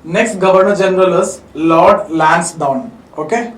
Next Governor General is Lord Lansdowne. Okay,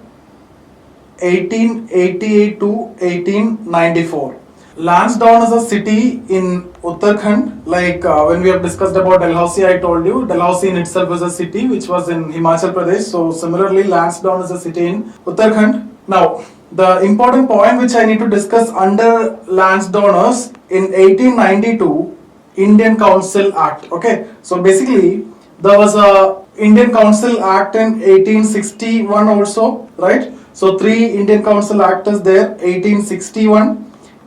1888 to 1894. Lansdowne is a city in Uttarakhand. Like when we have discussed about Dalhousie, I told you Dalhousie in itself is a city which was in Himachal Pradesh. So similarly, Lansdowne is a city in Uttarakhand. Now, the important point which I need to discuss under Lansdowne is in 1892 Indian Council Act. Okay, so basically there was a Indian Council Act in 1861 also, right? So three Indian Council Act is there: 1861,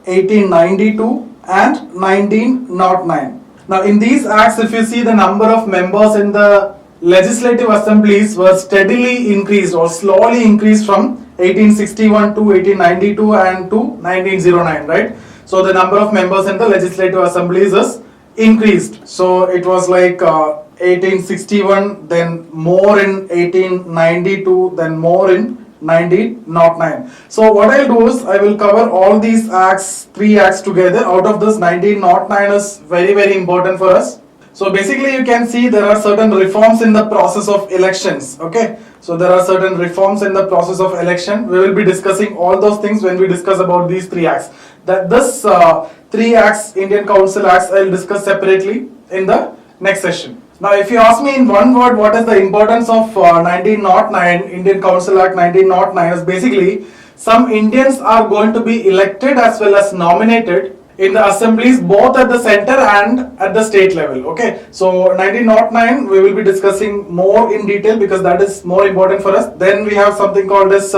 1892 and 1909. Now in these acts, if you see, the number of members in the legislative assemblies were steadily increased or slowly increased from 1861 to 1892 and to 1909, right? So the number of members in the legislative assemblies is increased. So it was like 1861, then more in 1892, then more in 1909. So what I'll do is I will cover all these acts, three acts together. Out of this, 1909 is very important for us. So basically you can see there are certain reforms in the process of elections. Okay, so there are certain reforms in the process of election. We will be discussing all those things when we discuss about these three acts. That this three acts, Indian Council Acts, I'll discuss separately in the next session. Now, if you ask me in one word, what is the importance of 1909, Indian Council Act 1909, is basically some Indians are going to be elected as well as nominated in the assemblies both at the center and at the state level. Okay, so 1909 we will be discussing more in detail because that is more important for us. Then we have something called as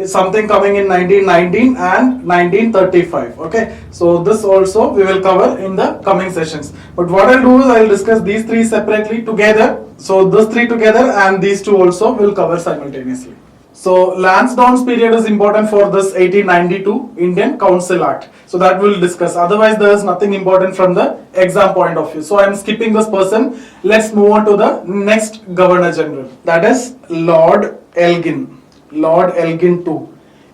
something coming in 1919 and 1935. Okay, so this also we will cover in the coming sessions. But what I'll do is I'll discuss these three separately together. So this three together and these two also will cover simultaneously. So Lansdowne's period is important for this 1892 Indian Council Act. So that we'll discuss. Otherwise there is nothing important from the exam point of view. So I am skipping this person. Let's move on to the next Governor General. That is Lord Elgin. Lord Elgin II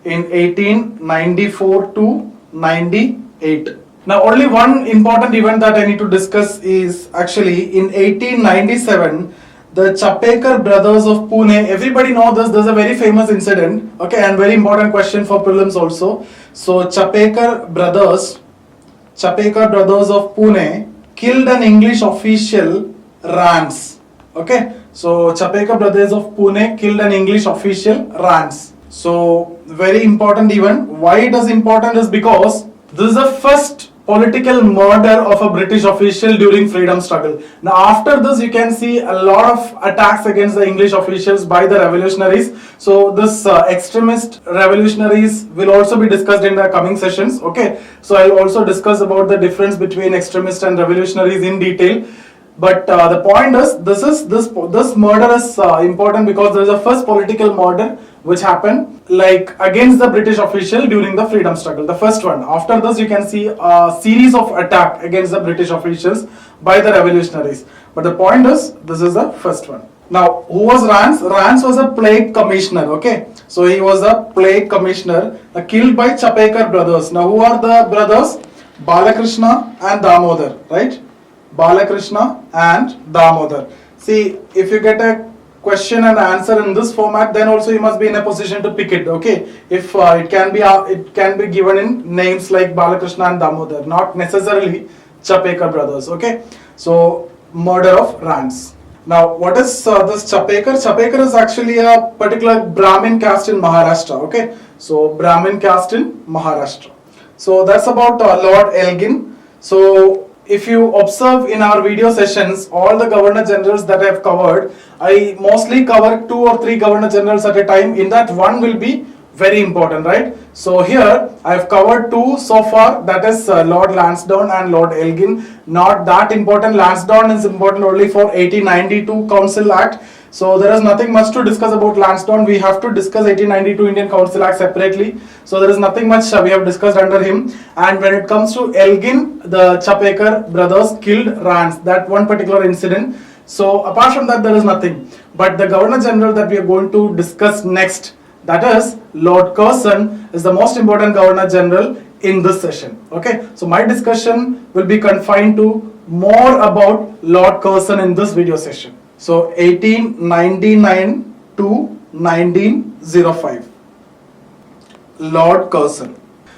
in 1894 to 98. Now only one important event that I need to discuss is actually in 1897 the Chapekar brothers of Pune. Everybody knows this. There's a very famous incident. Okay, and very important question for prelims also. So Chapekar brothers of Pune killed an English official, Rance. Okay, so Chapekar brothers of Pune killed an English official, Rance. So very important event. Why it is important is because this is the first political murder of a British official during freedom struggle. Now after this you can see a lot of attacks against the English officials by the revolutionaries. So this extremist revolutionaries will also be discussed in the coming sessions. Okay, so I'll also discuss about the difference between extremists and revolutionaries in detail. But the point is, this murder is important because there is a first political murder which happened like against the British official during the freedom struggle. The first one. After this, you can see a series of attack against the British officials by the revolutionaries. But the point is, this is the first one. Now, who was Rance? Rance was a plague commissioner. Okay, so he was a plague commissioner killed by Chapekar brothers. Now, who are the brothers? Balakrishna and Damodar, right? Balakrishna and Damodar. See, if you get a question and answer in this format, then also you must be in a position to pick it. Okay, if it can be given in names like Balakrishna and Damodar, not necessarily Chapekar brothers. Okay, so murder of Rance. Now, what is this Chapekar? Chapekar is actually a particular Brahmin caste in Maharashtra. Okay, so Brahmin caste in Maharashtra. So that's about Lord Elgin. So if you observe in our video sessions, all the Governor Generals that I have covered, I mostly cover 2 or 3 Governor Generals at a time. In that, one will be very important, right? So here I have covered 2 so far, that is Lord Lansdowne and Lord Elgin. Not that important. Lansdowne is important only for 1892 Council Act. So there is nothing much to discuss about Lansdowne. We have to discuss 1892 Indian Council Act separately. So there is nothing much we have discussed under him. And when it comes to Elgin, the Chapekar brothers killed Rance, that one particular incident. So apart from that, there is nothing. But the Governor General that we are going to discuss next, that is Lord Curzon, is the most important Governor General in this session. Okay, so my discussion will be confined to more about Lord Curzon in this video session. So 1899 to 1905. Lord Curzon.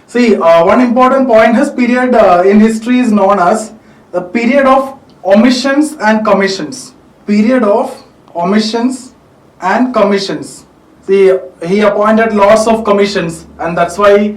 See, one important point, his period in history is known as the period of omissions and commissions. Period of omissions and commissions. See, he appointed lots of commissions, and that's why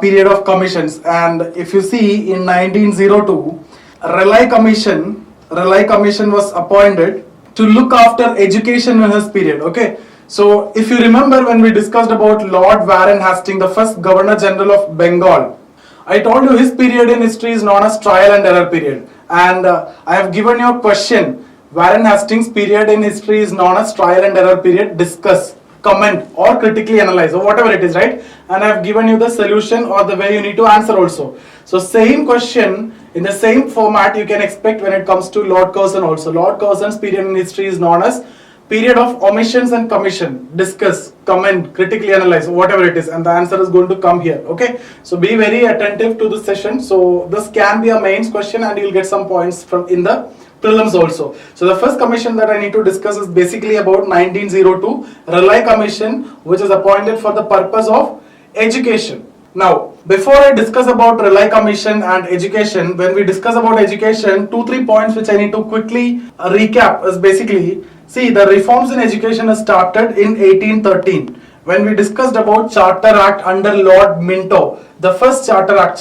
period of commissions. And if you see in 1902, Raleigh Commission was appointed to look after education in his period. Okay. So, if you remember when we discussed about Lord Warren Hastings, the first Governor General of Bengal, I told you his period in history is known as trial and error period. And I have given you a question. Warren Hastings period in history is known as trial and error period. Discuss, comment or critically analyze or whatever it is, right? And I have given you the solution or the way you need to answer also. So same question in the same format you can expect when it comes to Lord Curzon also. Lord Curzon's period in history is known as period of omissions and commission. Discuss, comment, critically analyze, whatever it is, and the answer is going to come here. Okay, so be very attentive to this session. So this can be a mains question and you'll get some points from in the prelims also. So the first commission that I need to discuss is basically about 1902 Raleigh Commission, which is appointed for the purpose of education. Now, before I discuss about Raleigh Commission and education, when we discuss about education, 2-3 points which I need to quickly recap is basically, see, the reforms in education has started in 1813 when we discussed about Charter Act under Lord Minto. The first Charter Act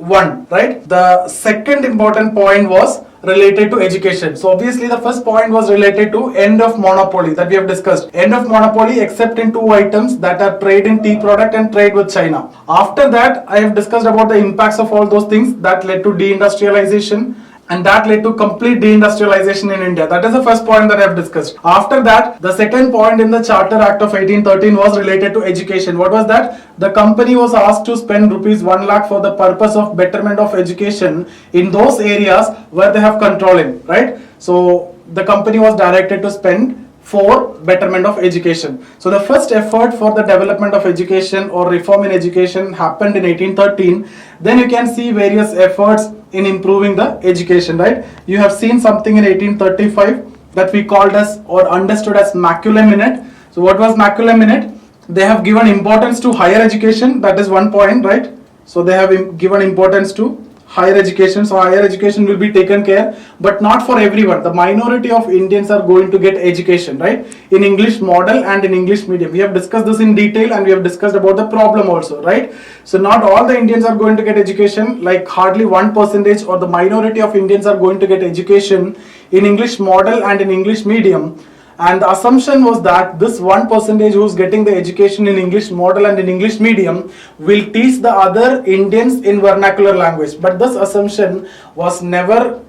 1, right? The second important point was related to education. So obviously the first point was related to end of monopoly that we have discussed. End of monopoly except in 2 items, that are trade in tea product and trade with China. After that, I have discussed about the impacts of all those things that led to deindustrialization, and that led to complete deindustrialization in India. That is the first point that I have discussed. After that, the second point in the Charter Act of 1813 was related to education. What was that? The company was asked to spend rupees 1 lakh for the purpose of betterment of education in those areas where they have control in, right? So the company was directed to spend for betterment of education. So the first effort for the development of education or reform in education happened in 1813. Then you can see various efforts in improving the education, right? You have seen something in 1835 that we called as or understood as Macaulay Minute. So what was Macaulay Minute? They have given importance to higher education. That is one point, right? So they have given importance to higher education. So higher education will be taken care, but not for everyone. The minority of Indians are going to get education, right? In English model and in English medium. We have discussed this in detail and we have discussed about the problem also, right? So not all the Indians are going to get education, like hardly 1% or the minority of Indians are going to get education in English model and in English medium. And the assumption was that this 1% who is getting the education in English model and in English medium will teach the other Indians in vernacular language. But this assumption was never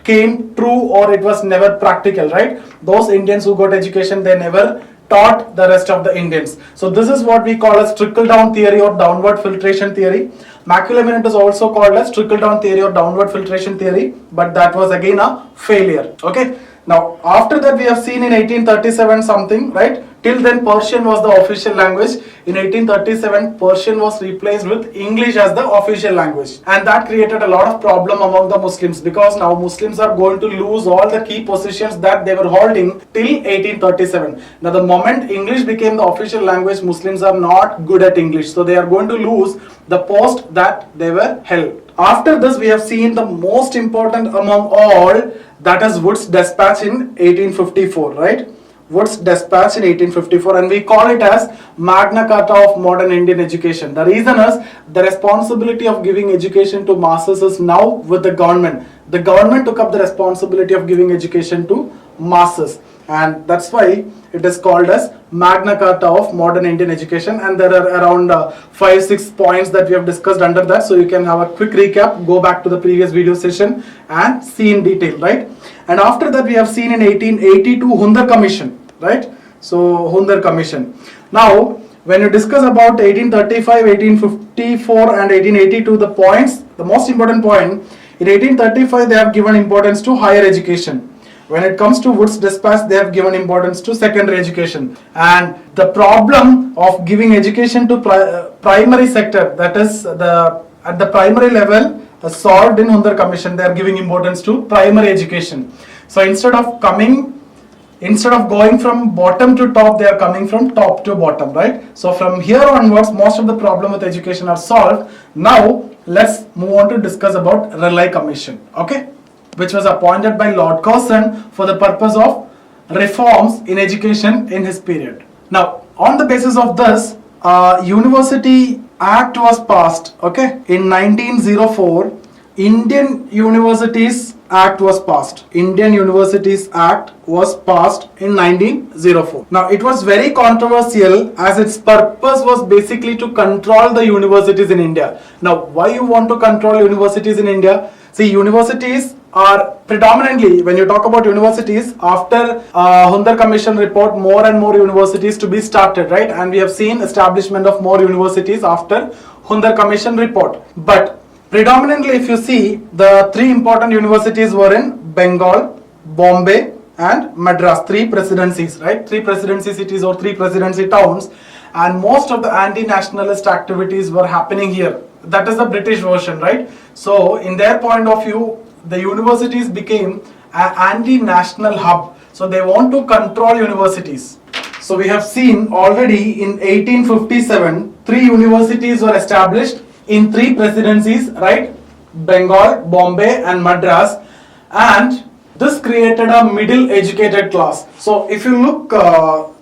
came true, or it was never practical, right? Those Indians who got education, they never taught the rest of the Indians. So this is what we call as trickle down theory or downward filtration theory. Macaulay Minute is also called as trickle down theory or downward filtration theory, but that was again a failure. Okay. Now, after that we have seen in 1837 something, right? Till then Persian was the official language. In 1837, Persian was replaced with English as the official language. And that created a lot of problem among the Muslims, because now Muslims are going to lose all the key positions that they were holding till 1837. Now, the moment English became the official language, Muslims are not good at English. So they are going to lose the post that they were held. After this, we have seen the most important among all, that is Wood's Dispatch in 1854, right? Wood's Dispatch in 1854, and we call it as Magna Carta of modern Indian education. The reason is the responsibility of giving education to masses is now with the government. The government took up the responsibility of giving education to masses, and that's why it is called as Magna Carta of modern Indian education. And there are around 5-6 points that we have discussed under that, so you can have a quick recap, go back to the previous video session and see in detail, right? And after that we have seen in 1882 Hundar Commission, right? So Hundar Commission. Now when you discuss about 1835, 1854 and 1882, the points, the most important point, in 1835 they have given importance to higher education. When it comes to Wood's Dispatch, they have given importance to secondary education. And the problem of giving education to primary sector, that is at the primary level, solved in Hundar Commission. They are giving importance to primary education. So instead of coming Instead of going from bottom to top, they are coming from top to bottom, right? So from here onwards, most of the problem with education are solved. Now let's move on to discuss about Relay Commission, okay, which was appointed by Lord Curzon for the purpose of reforms in education in his period. Now on the basis of this, University Act was passed, okay, in 1904. Indian Universities Act was passed. Indian Universities Act was passed in 1904. Now it was very controversial as its purpose was basically to control the universities in India. Now why you want to control universities in India? See, universities are predominantly, when you talk about universities, after Hundar Commission report, more and more universities to be started, right? And we have seen establishment of more universities after Hundar Commission report. But predominantly, if you see, the three important universities were in Bengal, Bombay and Madras, three presidencies, right? Three presidency cities or three presidency towns, and most of the anti-nationalist activities were happening here. That is the British version, right? So in their point of view, the universities became an anti-national hub. So they want to control universities. So we have seen already in 1857, three universities were established in three presidencies, right? Bengal, Bombay and Madras, and this created a middle educated class. So if you look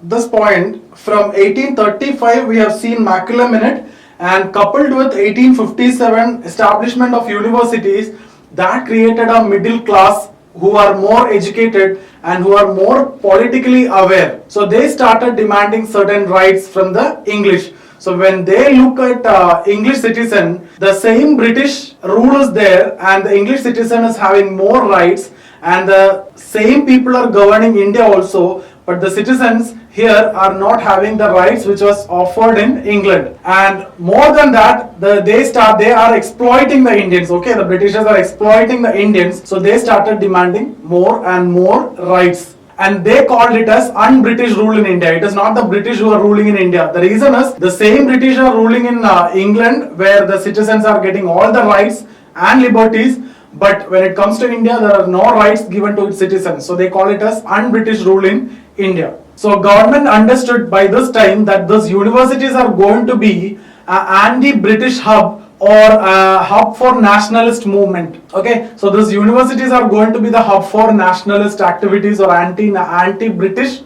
this point, from 1835 we have seen Maculum in it, and coupled with 1857 establishment of universities, that created a middle class who are more educated and who are more politically aware. So they started demanding certain rights from the English. So when they look at English citizen, the same British rule is there and the English citizen is having more rights, and the same people are governing India also, but the citizens here are not having the rights which was offered in England. And more than that, they are exploiting the Indians, okay? The Britishers are exploiting the Indians, so they started demanding more and more rights. And they called it as un-British rule in India. It is not the British who are ruling in India. The reason is the same British are ruling in England, where the citizens are getting all the rights and liberties, but when it comes to India, there are no rights given to its citizens. So they call it as un-British rule in India. So government understood by this time that these universities are going to be an anti-British hub or a hub for nationalist movement. Okay, so these universities are going to be the hub for nationalist activities or anti-British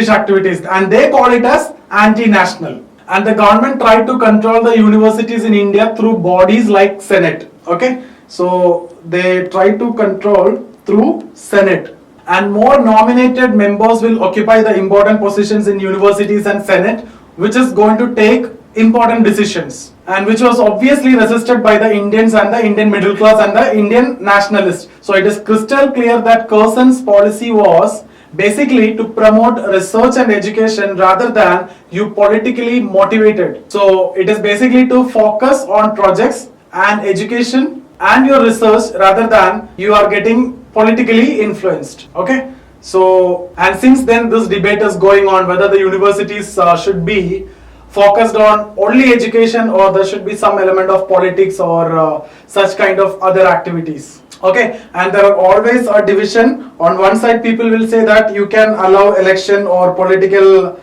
activities, and they call it as anti-national. And the government tried to control the universities in India through bodies like Senate. Okay, so they tried to control through Senate, and more nominated members will occupy the important positions in universities and Senate, which is going to take important decisions, and which was obviously resisted by the Indians and the Indian middle class and the Indian nationalists. So it is crystal clear that Curzon's policy was basically to promote research and education rather than you politically motivated. So it is basically to focus on projects and education and your research rather than you are getting politically influenced. Okay, so and since then this debate is going on whether the universities should be focused on only education or there should be some element of politics or such kind of other activities. Okay, and there are always a division. On one side people will say that you can allow election or political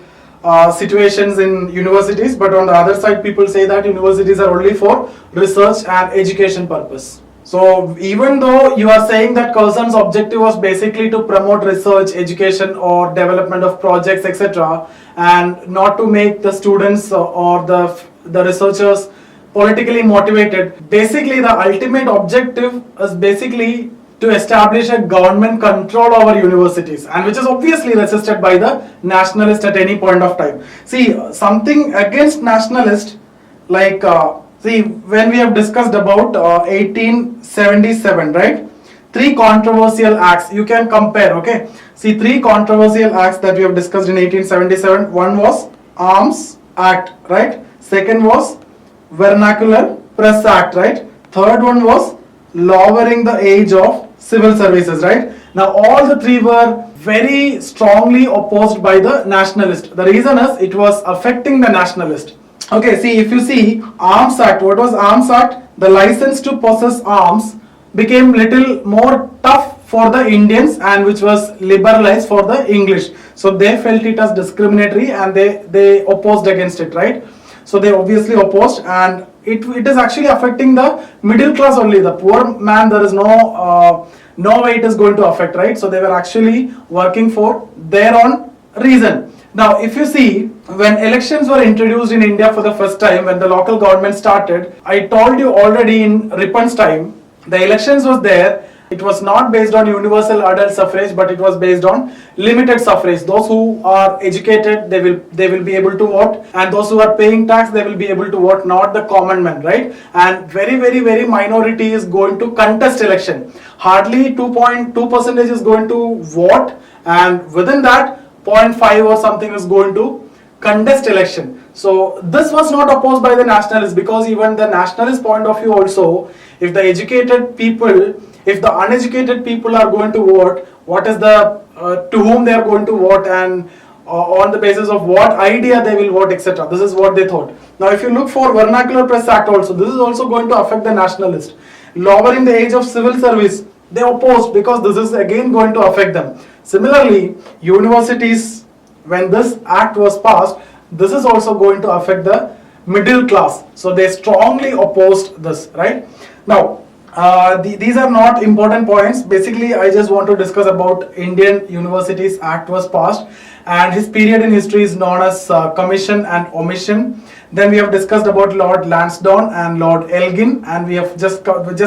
situations in universities, but on the other side people say that universities are only for research and education purpose. So even though you are saying that Curzon's objective was basically to promote research, education or development of projects, etc., and not to make the students or the researchers politically motivated, basically the ultimate objective is basically to establish a government control over universities, and which is obviously resisted by the nationalists at any point of time. See, something against nationalist, like see, when we have discussed about 1877, right? Three controversial acts you can compare. Okay, see, three controversial acts that we have discussed in 1877. One was Arms Act, right? Second was Vernacular Press Act, right? Third one was lowering the age of civil services, right? Now all the three were very strongly opposed by the nationalist. The reason is it was affecting the nationalist. Okay, see, if you see Arms Act, what was Arms Act? The license to possess arms became little more tough for the Indians and which was liberalized for the English. So they felt it as discriminatory and they opposed against it, right? So they obviously opposed, and it is actually affecting the middle class only. The poor man, there is no way it is going to affect, right? So they were actually working for their own reason. Now, if you see, when elections were introduced in India for the first time, when the local government started, I told you already in Ripon's time, the elections was there. It was not based on universal adult suffrage, but it was based on limited suffrage. Those who are educated, they will be able to vote, and those who are paying tax, they will be able to vote, not the common man, right? And very minority is going to contest election. Hardly 2.2% is going to vote, and within that 0.5 or something is going to contest election. So this was not opposed by the nationalists, because even the nationalist point of view also, if the educated people, if the uneducated people are going to vote, what is the to whom they are going to vote, and on the basis of what idea they will vote, etc. This is what they thought. Now if you look for Vernacular Press Act also, this is also going to affect the nationalists. Lowering the age of civil service, they opposed, because this is again going to affect them. Similarly, universities, when this act was passed, this is also going to affect the middle class. So they strongly opposed this, right? Now, these are not important points. Basically, I just want to discuss about Indian Universities Act was passed, and his period in history is known as Commission and Omission. Then we have discussed about Lord Lansdowne and Lord Elgin, and we have just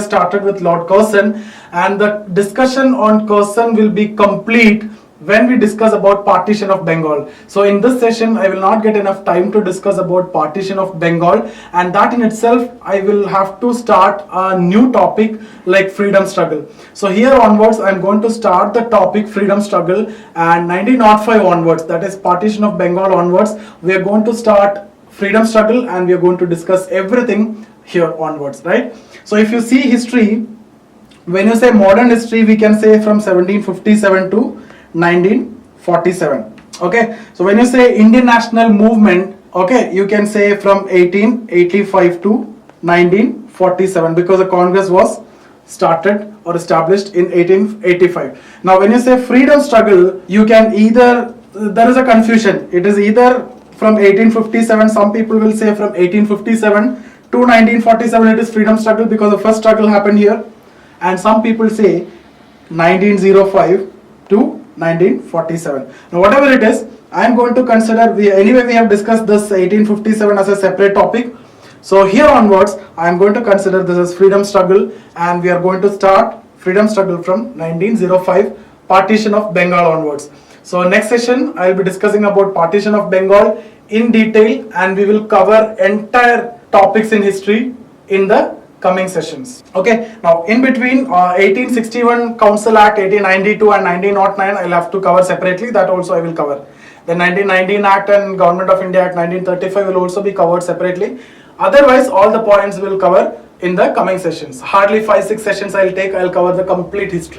started with Lord Curzon, and the discussion on Curzon will be complete when we discuss about partition of Bengal. So in this session, I will not get enough time to discuss about partition of Bengal, and that in itself, I will have to start a new topic like freedom struggle. So here onwards, I am going to start the topic freedom struggle, and 1905 onwards, that is partition of Bengal onwards, we are going to start freedom struggle, and we are going to discuss everything here onwards, right? So if you see history, when you say modern history, we can say from 1757 to 1947. Okay, so when you say Indian national movement, okay, you can say from 1885 to 1947, because the Congress was started or established in 1885. Now when you say freedom struggle, you can either, there is a confusion, it is either from 1857, some people will say from 1857 to 1947 it is freedom struggle, because the first struggle happened here, and some people say 1905 to 1947. Now whatever it is, I am going to consider, we have discussed this 1857 as a separate topic. So here onwards, I am going to consider this as freedom struggle, and we are going to start freedom struggle from 1905, partition of Bengal onwards. So next session, I will be discussing about partition of Bengal in detail, and we will cover entire topics in history in the coming sessions. Okay, now in between 1861 Council Act, 1892 and 1909, I'll have to cover separately, that also I will cover. The 1919 Act and Government of India Act 1935 will also be covered separately. Otherwise, all the points will cover in the coming sessions. Hardly 5-6 sessions I'll take, I'll cover the complete history.